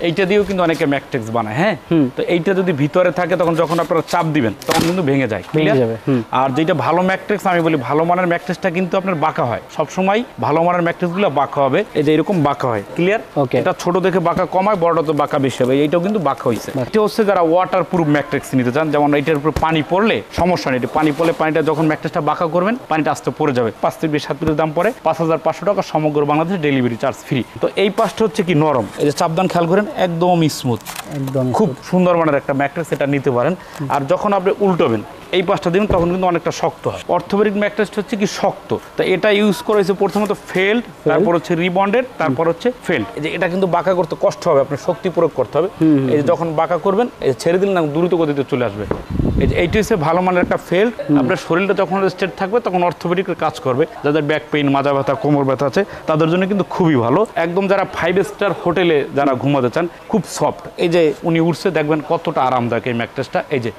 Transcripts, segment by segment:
এইটা দিয়েও কিন্তু অনেকে ম্যাট্রিক্স বানায়। হ্যাঁ, তো এইটা যদি ভিতরে থাকে তখন যখন আপনারা চাপ দিবেন তখন কিন্তু ভেঙে যায়। আর যেটা ভালো ম্যাট্রিক্স, আমি বলি ভালো মানের ম্যাট্রিক্সটা কিন্তু আপনার বাঁকা হয়। সবসময় ভালো মানের ম্যাট্রিক্স গুলো বাঁকা হবে, এই যে এরকম বাঁকা হয়। ক্লিয়ার? এটা ছোট দেখে বাঁকা কম হয়, বড়টা তো বাঁকা বেশি হবে। এইটাও কিন্তু বাঁকা হয়েছে। এটা হচ্ছে যারা ওয়াটার প্রুফ ম্যাট্রিক্স নিতে চান, যেমন এইটার উপর পানি পড়লে সমস্যা নেই। পানি পড়লে পানিটা যখন ম্যাট্রিক্সটা বাঁকা করবেন পানিটা আস্তে পড়ে যাবে। 5 থেকে 7 পিসের দাম পড়ে 5,500 টাকা, সমগ্র বাংলাদেশে ডেলিভারি চার্জ ফ্রি। তো এই পাশটা হচ্ছে কি নরম, এই যে চাপদান খেয়াল করেন একদম স্মুথ, একদম খুব সুন্দর মানের একটা ম্যাট্রিক্স, এটা নিতে পারেন। আর যখন আপনি উল্টোবেন এই পাশটা দিন তখন কিন্তু অনেকটা শক্ত হয়। অর্থোপেডিক ম্যাট্রিক্স হচ্ছে কি শক্ত, তো এটা ইউজ করা হয়েছে প্রথমত ফেল্ড, তারপর হচ্ছে রিবন্ডেড, তারপর হচ্ছে ফেল্ড। এই যে এটা কিন্তু বাঁকা করতে কষ্ট হবে, আপনার শক্তি প্রয়োগ করতে হবে। এই যে যখন বাঁকা করবেন এই ছেড়ে দিলে না দ্রুত গতিতে চলে আসবে। এই যে এইটা হচ্ছে ভালো মানের একটা ফেল্ড। আপনার শরীরটা যখন স্ট্রেট থাকবে তখন অর্থোপেডিকের কাজ করবে। যাদের ব্যাক পেইন, মাজা ব্যথা, কোমর ব্যথা আছে তাদের জন্য কিন্তু খুবই ভালো। একদম যারা 5 স্টার হোটেলে যারা ঘুমাতে চান, খুব সফট। এই যে উনি উঠছে দেখবেন কতটা আরামদায়ক এই ম্যাট্রেসটা। এই যে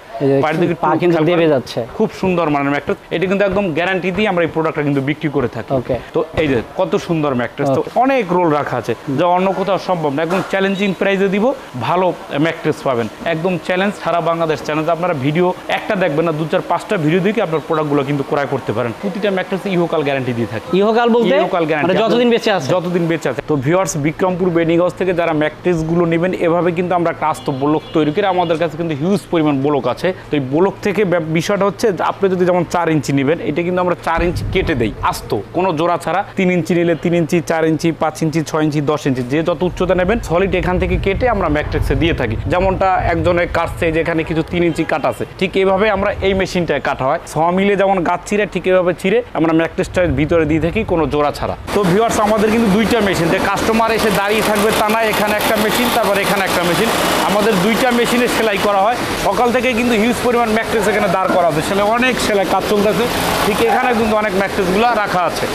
পায়ের দিকে পা কিন্তু দেবে যাচ্ছে, খুব সুন্দর মানের ম্যাট্রেস। এটা কিন্তু একদম গ্যারান্টি দিয়ে আমরা এই প্রোডাক্টটা কিন্তু বিক্রি করে থাকি। তো এই যে কত সুন্দর ম্যাট্রেস, তো অনেক রোল রাখা আছে যা অন্য কোথাও সম্ভব না। একদম চ্যালেঞ্জিং প্রাইসে দিব, ভালো ম্যাট্রেস পাবেন। একদম চ্যালেঞ্জ, সারা বাংলাদেশ চ্যালেঞ্জ। আপনারা ভিডিও একটা দেখবেন না, 2-4-5টা ভিডিও দেখে আপনার প্রোডাক্টগুলো কিন্তু ক্রয় করতে পারেন। প্রতিটা ম্যাট্রেসে ইহকাল গ্যারান্টি দিয়ে থাকে। ইহকাল বলতে ইহকাল গ্যারান্টি, যতদিন বেঁচে আছে, যতদিন বেঁচে আছে। তো ভিউয়ার্স, বিক্রমপুর বেডিং হাউস থেকে যারা ম্যাট্রেসগুলো নেবেন, এভাবে কিন্তু আমরা একটা আস্ত ব্লক তৈরি করে, আমাদের কাছে কিন্তু হিউজ পরিমাণ ব্লক আছে। তো এই ব্লক থেকে বিষয়টা হচ্ছে আপনি যদি যেমন 4 ইঞ্চি নেবেন, এটা কিন্তু আমরা 4 ইঞ্চি কেটে দেই আস্ত, কোনো জোড়া ছাড়া। 3 ইঞ্চি নিলে 3 ইঞ্চি, 4 ইঞ্চি, 5 ইঞ্চি, 6 ইঞ্চি, 10 ইঞ্চি, যে যত উচ্চতা নেবেন সলিড এখান থেকে কেটে আমরা ম্যাট্রিক্সে দিয়ে থাকি। যেমনটা একজনের কাটছে, যেখানে কিছু 3 ইঞ্চি কাটা আছে, ঠিক এইভাবে আমরা এই মেশিনটায় কাটা হয়। মিলে যেমন গাছ ছিঁড়ে ঠিক এইভাবে ছিঁড়ে আমরা ম্যাট্রিক্সটার ভিতরে দিয়ে থাকি, কোনো জোড়া ছাড়া। তো ভিউয়ার্স, আমাদের কিন্তু 2টা মেশিন, যে কাস্টমার এসে দাঁড়িয়ে থাকবে তা না, এখানে একটা মেশিন, তারপর এখানে একটা মেশিন। আমাদের 2টা মেশিনে সেলাই করা হয়। সকাল থেকে কিন্তু হিউজ পরিমাণ ম্যাট্রিক্স এখানে দাঁড় করা আছে, সেলাই অনেক সেলাই কাজ চলতেছে। ঠিক এখানে কিন্তু অনেক ম্যাট্রিক্সগুলো রাখা আছে।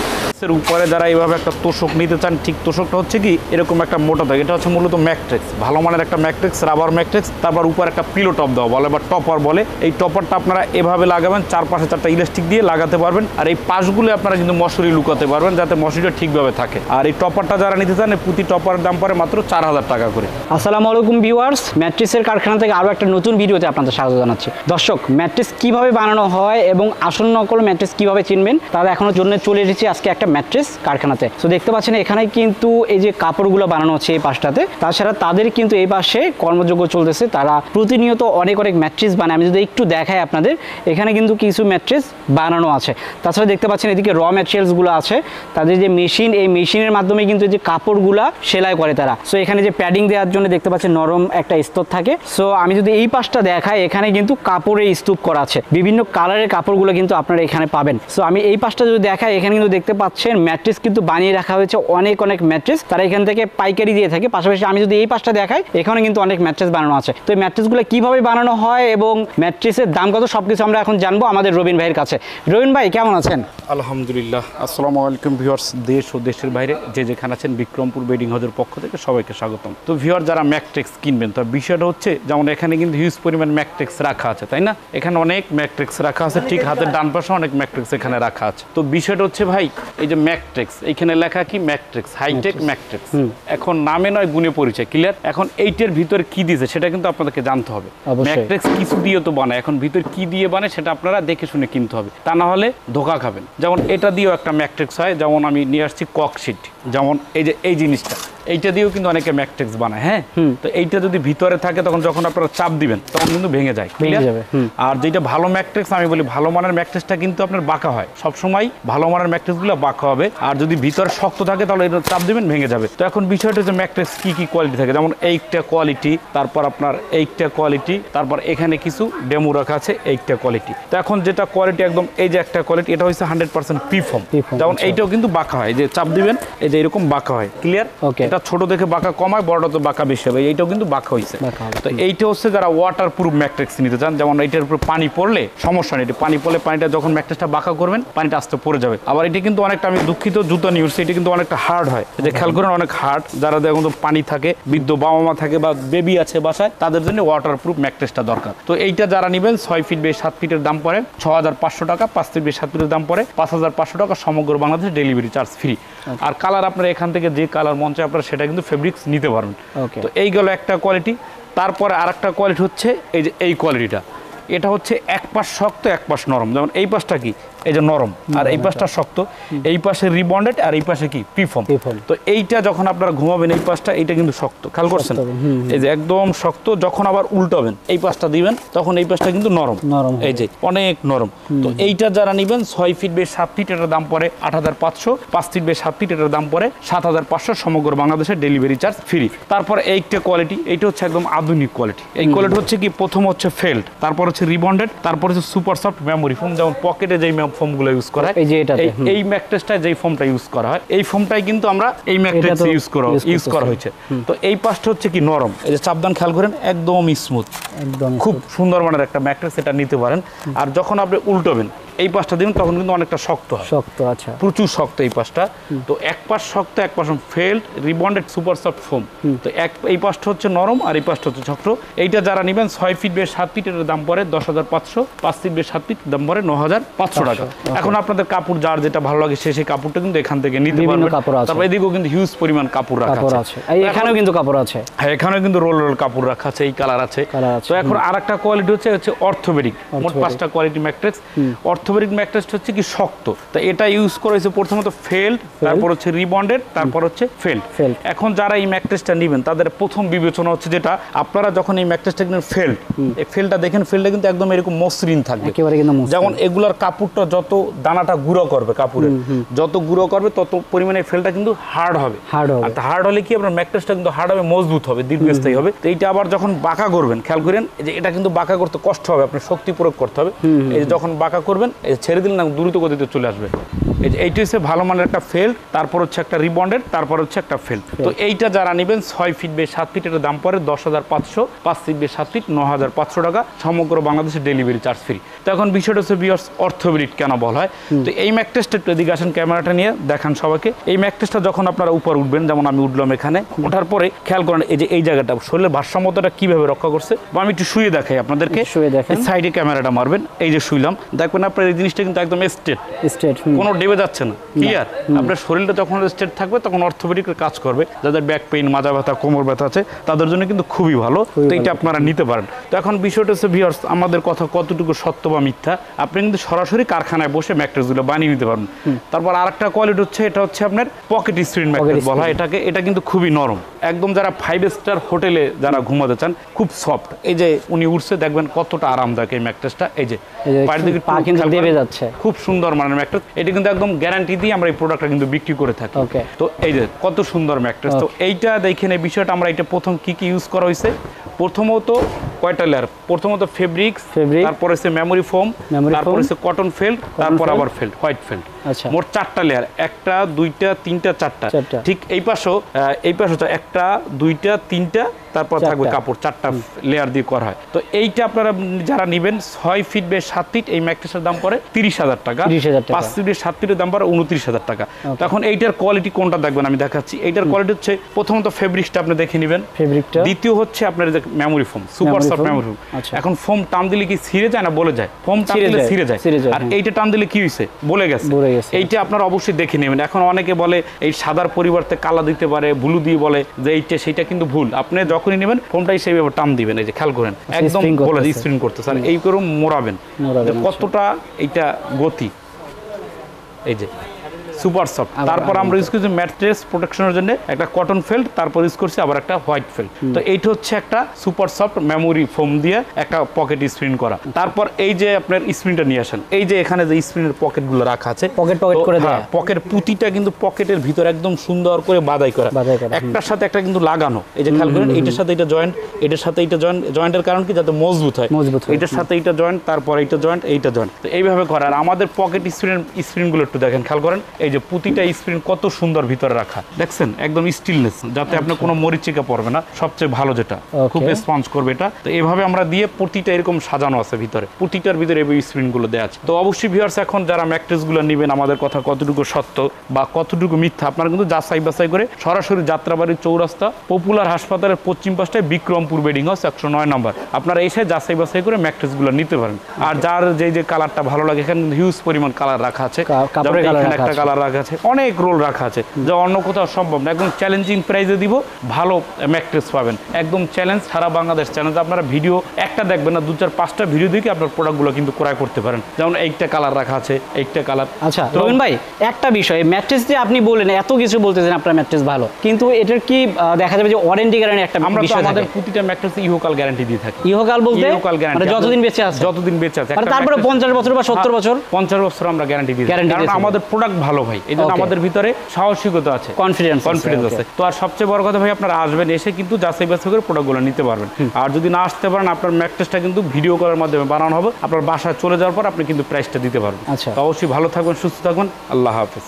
উপরে যারা এইভাবে একটা তোষক নিতে চান, ঠিক তোষকটা হচ্ছে কি এরকম একটা মোটা থাকে। এটা হচ্ছে মূলত ম্যাট্রিক্স, ভালো মানের একটা ম্যাট্রিক্স, রাবার ম্যাট্রিক্স। তারপর উপর একটা পিলো টপ দেওয়া বলে বা টপার বলে। এই টপারটা আপনারা এভাবে লাগাবেন, 4 পাশে 4টা ইলাস্টিক দিয়ে লাগাতে পারবেন। আর এই পাশগুলো আপনারা কিন্তু মশারি লুকাতে পারবেন, যাতে মশারিটা ঠিকভাবে থাকে। আর এই টপারটা যারা নিতে চান, প্রতি টপারের দাম পড়ে মাত্র 4,000 টাকা করে। আসসালামু আলাইকুম ভিউয়ার্স, ম্যাট্রিক্সের কারখানা থেকে আরও একটা নতুন ভিডিওতে আপনাদের স্বাগত জানাচ্ছি। দর্শক, ম্যাট্রিক্স কিভাবে বানানো হয় এবং আসল নকল ম্যাট্রিক্স কিভাবে চিনবেন, তারা এখনোর জন্য চলে এসেছি আজকে একটা ম্যাট্রিক্স কারখানাতে। তো দেখতে পাচ্ছেন এখানে কিন্তু এই যে কাপড়গুলো বানানো হচ্ছে এই পাশটাতে। তাছাড়া তাদের কিন্তু এই পাশে কর্মযোগ্য চলতেছে, তারা প্রতিনিয়ত অনেক ম্যাট্রিক্স বানায়। আমি যদি একটু দেখাই আপনাদের, এখানে কিন্তু কিছু ম্যাট্রিক্স বানানো আছে। তাছাড়া দেখতে পাচ্ছেন এদিকে র ম্যাটেরিয়ালসগুলো আছে, তাদের যে মেশিন, এই মেশিনের মাধ্যমে কিন্তু যে কাপড়গুলা সেলাই করে তারা। সো এখানে যে প্যাডিং দেওয়ার জন্য দেখতে পাচ্ছেন নরম একটা স্তর থাকে। সো আমি যদি এই পাশটা দেখাই, এখানে কিন্তু কাপড়ের স্তূপ করা আছে, বিভিন্ন কালারের কাপড়গুলো কিন্তু আপনারা এখানে পাবেন। সো আমি এই পাশটা যদি দেখাই, এখানে কিন্তু দেখতে পাচ্ছেন ম্যাট্রিক্স কিন্তু বানিয়ে রাখা হয়েছে, অনেক ম্যাট্রিক্স তারা এখান থেকে পাইকারি দিয়ে থাকে। পাশাপাশি আমি যদি এই পাশটা দেখাই, এখানে কিন্তু অনেক ম্যাট্রিক্স বানানো আছে। তো এই ম্যাট্রিক্সগুলো কিভাবে বানানো হয় এবং ম্যাট্রিক্সের দাম কত, সবকিছু আমরা এখন জানবো আমাদের রবিন ভাইয়ের কাছে। রবিন ভাই, কেমন আছেন? আলহামদুলিল্লাহ। আসসালামু আলাইকুম ভিউয়ার্স, দেশ ও দেশের বাইরে যে যেখানে আছেন, বিক্রমপুর বেডিং হাউসের পক্ষ থেকে সবাইকে স্বাগতম। তো ভিউয়ার, যারা ম্যাট্রিক্স কিনবেন, তো বিষয়টা হচ্ছে যেমন এখানে কিন্তু হিউজ পরিমাণ ম্যাট্রিক্স রাখা আছে, তাই না? এখানে অনেক ম্যাট্রিক্স রাখা আছে, ঠিক হাতের ডান পাশে অনেক ম্যাট্রিক্স এখানে রাখা আছে। তো বিষয়টা হচ্ছে ভাই, এই যে ম্যাট্রিক্স, এইখানে লেখা কি ম্যাট্রিক্স, হাইটেক ম্যাট্রিক্স। এখন নামে নয় গুণে পরিচয়। ক্লিয়ার? এখন এইটার ভিতরে কি দিয়েছে সেটা কিন্তু আপনাদেরকে জানতে হবে। ম্যাট্রিক্স কিছু দিয়ে তো বানায়, এখন ভিতরে কি দিয়ে বানায় সেটা আপনারা দেখে শুনে কিনতে হবে, তা না হলে ধোকা খাবেন। যেমন এটা দিয়েও একটা ম্যাট্রিক্স হয়, যেমন আমি নিয়ে আসছি ককশিট, যেমন এই যে এই জিনিসটা, এইটা দিয়েও কিন্তু অনেকে ম্যাট্রিক্স বানায়। হ্যাঁ, তো এইটা যদি ভিতরে থাকে তখন যখন আপনারা চাপ দিবেন তখন কিন্তু ভেঙে যায়। আর যেটা ভালো ম্যাট্রিক্স, আমি বলি ভালো মানের ম্যাট্রিক্সটা কিন্তু আপনার বাঁকা হয়। সবসময় ভালো মানের ম্যাট্রিক্সগুলো বাঁকা হবে। আর যদি ভিতরে শক্ত থাকে তাহলে এটা চাপ দিবেন ভেঙে যাবে। তো এখন বিষয়টা হচ্ছে ম্যাট্রিক্স কি কি কোয়ালিটি থাকে, যেমন এইটা কোয়ালিটি, তারপর আপনার এইটা কোয়ালিটি, তারপর এখানে কিছু ডেমো রাখা আছে এইটা কোয়ালিটি। তো এখন যেটা কোয়ালিটি একদম এই যে একটা কোয়ালিটি, এটা হচ্ছে 100% পিফর্ম। যেমন এইটাও কিন্তু বাঁকা হয়, যে চাপ দিবেন এই যে এরকম বাঁকা হয়। ক্লিয়ার? এটা ছোট দেখে বাঁকা কম হয়, বড়টা তো বাঁকা বেশি হবে। এইটাও কিন্তু বাঁকা হয়েছে। তো এইটা হচ্ছে যারা ওয়াটার প্রুফ ম্যাট্রিক্স নিতে চান, যেমন এইটার উপর পানি পড়লে সমস্যা নেই। পানি পড়লে পানিটা যখন ম্যাট্রিক্সটা বাঁকা করবেন পানিটা আস্তে পড়ে যাবে। আবার এটা কিন্তু অনেকটা, আমি দুঃখিত জুতা নিয়ে উঠছি, এটা কিন্তু অনেকটা হার্ড হয়। যে খেয়াল করেন অনেক হার্ড, যারা দেখুন পানি থাকে, বৃদ্ধ বাবা মা থাকে বা বেবি আছে বাসায়, তাদের জন্য ওয়াটার প্রুফ ম্যাট্রিক্সটা দরকার। তো এইটা যারা নেবেন 6 ফিট বেশ 7 ফিটের দাম পড়ে 6,500 টাকা, 5 ফিট বেশ 7 ফিটের দাম পড়ে 5,500 টাকা, সমগ্র বাংলাদেশে ডেলিভারি চার্জ ফ্রি। আর কালার আপনারা এখান থেকে যে কালার মন চায় আপনারা সেটা কিন্তু ফেব্রিক্স নিতে পারবেন। ওকে। তো এই গেল একটা কোয়ালিটি। তারপরে আরেকটা কোয়ালিটি হচ্ছে এই যে এই কোয়ালিটিটা, এটা হচ্ছে এক পাশ শক্ত এক পাশ নরম। যেমন এই পাশটা কি এই যে নরম, আর এই পাশটা শক্ত, এই পাশে রিবন্ডেড আর এই পাশে কি পিফর্ম। তো এইটা যখন আপনারা ঘুমাবেন এই পাশটা এইটা কিন্তু শক্ত, খেয়াল করছেন এই যে একদম শক্ত। যখন আবার উল্টাবেন এই পাশটা দিবেন তখন এই পাশটা কিন্তু নরম, এই যে অনেক নরম। তো এইটা যারা নেবেন 6 ফিট বে 7 ফিট এটার দাম পড়ে 8,500, 5 ফিট বে 7 ফিট এটার দাম পড়ে 7,500, সমগ্র বাংলাদেশে ডেলিভারি চার্জ ফ্রি। তারপর এইটা কোয়ালিটি, এইটা হচ্ছে একদম আধুনিক কোয়ালিটি। এই কোয়ালিটি হচ্ছে কি প্রথম হচ্ছে ফেল্ড, তারপর হচ্ছে রিবন্ডেড, তারপর হচ্ছে সুপার সফট মেমোরি ফোম। যেমন পকেটে যেই ফোমগুলো ইউজ করা হয়, এই ম্যাট্রেসটা যেই ফোমটা ইউজ করা হয় এই ফোমটাই কিন্তু আমরা এই ম্যাট্রেসে ইউজ করা হয়েছে। তো এই পাশটা হচ্ছে কি নরম, এই যে চাপদান খেয়াল করেন একদম স্মুথ, একদম খুব সুন্দর মানের একটা ম্যাট্রেস, এটা নিতে পারেন। আর যখন আপনি উল্টাবেন এই পাশটা দিবেন তখন কিন্তু অনেকটা শক্ত হয়, শক্ত, আচ্ছা প্রচুর শক্ত এই পাশটা। তো এক পাশ শক্ত এক পাশ felt rebonded super soft foam. তো এই পাশটা হচ্ছে নরম আর এই পাশটা হচ্ছে শক্ত। এইটা যারা নেবেন 6 ফিট বে 7 ফিট এর দাম পড়ে 10,500, 5 ফিট বে 7 ফিট দাম পড়ে 9,500 টাকা। এখন আপনাদের কাপড় যার যেটা ভালো লাগে সেই কাপড়টা কিন্তু এখান থেকে নিতে পারবেন। তারপর এদিকেও কিন্তু হিউজ পরিমাণ কাপড় রাখা আছে, এখানেও কিন্তু কাপড় আছে, হ্যাঁ এখানেও কিন্তু রোল রোল কাপড় রাখা আছে, এই কালার আছে। তো এখন আরেকটা কোয়ালিটি হচ্ছে অর্থোপেডিক। মোট 5টা কোয়ালিটি ম্যাট্রেস। অর্থোপেডিক ম্যাট্রেস হচ্ছে কি শক্ত, তো এটা ইউজ করা হয়েছে প্রথমত ফেল্ড, তারপর হচ্ছে রিবন্ডেড, তারপর হচ্ছে ফেল্ড। এখন যারা এই ম্যাট্রেসটা নেবেন তাদের প্রথম বিবেচনা হচ্ছে যেটা আপনারা যখন এই ম্যাট্রেসটা কিনেন ফেল্ড, এই ফেল্ডটা দেখেন, ফেল্ডটা কিন্তু একদম এরকম মসৃণ থাকবে একেবারে, যেমন এগুলার কাপড়টা যত দানাটা গুঁড়ো করবে কাপড়ের, যত গুঁড়ো করবে তত পরিমাণে ফেল্ডটা কিন্তু হার্ড হবে। হার্ড হলে কি আপনার ম্যাট্রেসটা কিন্তু হার্ড হবে, মজবুত হবে, দীর্ঘস্থায়ী হবে। তো এইটা আবার যখন বাঁকা করবেন খেয়াল করেন যে এটা কিন্তু বাঁকা করতে কষ্ট হবে, আপনার শক্তি প্রয়োগ করতে হবে। এই যে যখন বাঁকা করবেন এই ছেড়ে দিলে না দ্রুত গতিতে চলে আসবে। এইটা হচ্ছে ভালো মানের একটা ফেল্ড, তারপর হচ্ছে একটা রিবন্ডেড, তারপর হচ্ছে একটা ফেল্ড। তো এইটা যারা নেবেন 6 ফিট বে 7 ফিট এর দাম পড়ে 10,500, 5 ফিট বে 7 ফিট 9,500 টাকা, সমগ্র বাংলাদেশে ডেলিভারি চার্জ ফ্রি। তো এখন বিষয়টা হচ্ছে ভিউয়ার্স অর্থোপেডিক কেন বলা হয়। তো এই ম্যাট্রেসটা একটু এদিকে আসেন, ক্যামেরাটা নিয়ে দেখান সবাইকে। এই ম্যাট্রেসটা যখন আপনারা উপর উঠবেন, যেমন আমি উঠলাম এখানে, ওঠার পরে খেয়াল করেন এই যে এই জায়গাটা শরীরের ভারসাম্যতাটা কিভাবে রক্ষা করছে, বা আমি একটু শুয়ে দেখাই আপনাদেরকে। সাইডে ক্যামেরাটা মারবেন, এই যে শুইলাম, দেখবেন আপনার এই জিনিসটা কিন্তু একদম স্ট্রেট, কোনো ডেবে যাচ্ছে না, ক্লিয়ার। আপনার শরীরটা যখন স্ট্রেট থাকবে তখন অর্থোপেডিকের কাজ করবে। যাদের ব্যাক পেইন, মাজা ব্যথা, কোমর ব্যথা আছে তাদের জন্য কিন্তু খুবই ভালো। তো এটা আপনারা নিতে পারেন। তো এখন বিষয়টা হচ্ছে ভিউয়ার্স আমাদের কথা কতটুকু সত্য বা মিথ্যা, আপনি কিন্তু সরাসরি কারখানায় বসে ম্যাট্রেসগুলো বানিয়ে নিতে পারবেন। তারপর আরেকটা কোয়ালিটি হচ্ছে এটা হচ্ছে আপনার পকেট স্প্রিং ম্যাট্রেস বলা হয় এটাকে। এটা কিন্তু খুবই নরম, একদম যারা 5 স্টার হোটেলে যারা ঘুমাতে চান, খুব সফট। এই যে উনি উঠছে দেখবেন কতটা আরামদায়ক এই ম্যাট্রেসটা, এই যে পায়ের দিকে পা কিন্তু দেবে যাচ্ছে, খুব সুন্দর মানের ম্যাট্রেস। এটা কিন্তু একদম গ্যারান্টি দিয়ে আমরা এই প্রোডাক্টটা কিন্তু বিক্রি করে থাকি। তো এই যে কত সুন্দর ম্যাট্রেস। তো এইটা দেখেন এই বিষয়টা আমরা এটা প্রথম কি কি ইউজ করা হয়েছে। প্রথমত কয়টা লেয়ার, প্রথমত ফেব্রিক্স, তারপর হচ্ছে মেমোরি ফোম, তারপর হচ্ছে কটন ফেল্ড, তারপর আবার ফেল্ড, হোয়াইট ফেল্ড। মোট 4টা লেয়ার, 1টা 2টা 3টা 4টা। ঠিক এই পাশও একটা 2টা 3টা, তারপর থাকবে কাপড়, 4টা লেয়ার দিয়ে করা হয়। তো এইটা আপনারা যারা নেবেন 6 ফিট বে 7 ফিট এই ম্যাট্রেসের দাম পড়ে 30,000 টাকা, 5 ফিট বে 7 ফিটের দাম পড়ে 29,000 টাকা। তখন এইটার কোয়ালিটি কোনটা দেখবেন আমি দেখাচ্ছি। এইটার কোয়ালিটি হচ্ছে প্রথমত ফেব্রিক্সটা আপনি দেখে নেবেন, দ্বিতীয় হচ্ছে আপনার যে memory foam, super soft memory foam. এখন ফোম টান দিলে কি ছিঁড়ে যায় না বলে যায়, ফোম টান দিলে ছিঁড়ে যায়, আর এইটা টান দিলে কি হয়েছে বলে গেছে। এইটা আপনারা অবশ্যই দেখে নেবেন। এখন অনেকে বলে এই সাদার পরিবর্তে কালা দিতে পারে, ব্লু দিয়ে বলে যে এইটা, সেইটা কিন্তু ভুল। আপনি যখনই নেবেন ফোমটাই সেইভাবে টান দিবেন, এই যে খেয়াল করেন একদম বলে স্প্রিং করতেছে, আর এই করে মোড়াবেন কতটা এইটা গতি, এই যে সুপার সফট। তারপর আমরা ইউজ করছি ম্যাট্রেস প্রোটেকশনের জন্য একটা কটন ফেল্ড, তারপর ইউজ করছি আবার একটা হোয়াইট ফেল্ড। তো এইটা হচ্ছে একটা সুপার সফট মেমোরি ফোম দিয়ে একটা পকেট স্প্রিন করা। তারপর এই যে আপনার স্প্রিনটা নিয়ে আসেন, এই যে এখানে যে স্প্রিনের পকেটগুলো রাখা আছে, পকেট করে দেওয়া, পকেট পুঁতিটা কিন্তু পকেটের ভিতর একদম সুন্দর করে বাদাই করা, একটার সাথে একটা কিন্তু লাগানো। এই যে খেয়াল করেন এইটার সাথে এটা জয়েন্ট, এটার সাথে এটা জয়েন্টের কারণ কি যাতে মজবুত হয়, এটার সাথে এটা জয়েন্ট, তারপর এইটা জয়েন্ট, এইটা জয়েন্ট। তো এইভাবে করা। আর আমাদের পকেট স্প্রিনগুলো একটু দেখেন, খেয়াল করেন এই যে প্রতিটা স্প্রিন কত সুন্দর ভিতরে রাখা, দেখছেন একদম স্টিলনেস, যাতে আপনি কোনো মরিচিকা পড়বে না, সবচেয়ে ভালো যেটা, খুব স্পঞ্জ করবে এটা। তো এইভাবে আমরা দিয়ে প্রতিটা এরকম সাজানো আছে ভিতরে, প্রতিটার ভিতরে এই স্প্রিনগুলো দেওয়া আছে। তো অবশ্যই ভিউয়ার্স এখন যারা ম্যাট্রেসগুলো নেবেন আমাদের কথা কতটুকু সত্য বা কতটুকু মিথ্যা আপনারা কিন্তু যাচাই বাছাই করে সরাসরি যাত্রাবাড়ির চৌরাস্তা পপুলার হাসপাতালের পশ্চিম পাশটায় বিক্রমপুর বেডিং হাউস 109 নম্বর, আপনারা এসে যাচাই বাছাই করে ম্যাট্রেসগুলো নিতে পারেন। আর যার যে কালারটা ভালো লাগে, এখানে হিউজ পরিমাণ কালার রাখা আছে, একটা কালার কালার রাখা আছে, অনেক রোল রাখা আছে, যা অন্য কোথাও সম্ভব না। একদম চ্যালেঞ্জিং প্রাইসে দিব, ভালো ম্যাট্রেস পাবেন, একদম চ্যালেঞ্জ, সারা বাংলাদেশ চ্যালেঞ্জ। আপনারা ভিডিও একটা দেখবেন না, 2-4-5টা ভিডিও দেখে আপনার প্রোডাক্টগুলো কিন্তু ক্রয় করতে পারেন। যেমন এইটা কালার রাখা আছে, এইটা কালার। আচ্ছা রবিন ভাই, একটা বিষয়, ম্যাট্রেস যে আপনি বললেন এত কিছু বলতেছেন আপনার ম্যাট্রেস ভালো, কিন্তু এটার কি দেখা যাবে যে ওয়ারেন্টি গ্যারান্টি একটা আমরা তো বিষয় আমাদের থাকে? প্রতিটা ম্যাট্রেসে ইহকাল গ্যারান্টি দিয়ে থাকি। ইহকাল বলতে ইহকাল গ্যারান্টি মানে যতদিন বেঁচে আছে, যতদিন বেঁচে আছে। মানে তারপরে 50 বছর বা 70 বছর 50 বছর আমরা গ্যারান্টি দিই, Guarantee কারণ দিয়েছি। আমাদের প্রোডাক্ট ভালো ভাই, এই জন্য Okay. আমাদের ভিতরে সাহসিকতা আছে, কনফিডেন্স কনফিডেন্স আছে। তো আর সবচেয়ে বড় কথা ভাই, আপনারা আসবেন, এসে কিন্তু যাচাই বাছাই করে প্রোডাক্টগুলো নিতে পারবেন। আর যদি না আসতে পারেন, আপনার ম্যাট্রেসটা কিন্তু ভিডিও কলের মাধ্যমে বানানো হবে, আপনার বাসায় চলে যাওয়ার পর আপনি কিন্তু প্রাইসটা দিতে পারবেন। আচ্ছা। তো অবশ্যই ভালো থাকবেন, সুস্থ থাকবেন, আল্লাহ হাফেজ।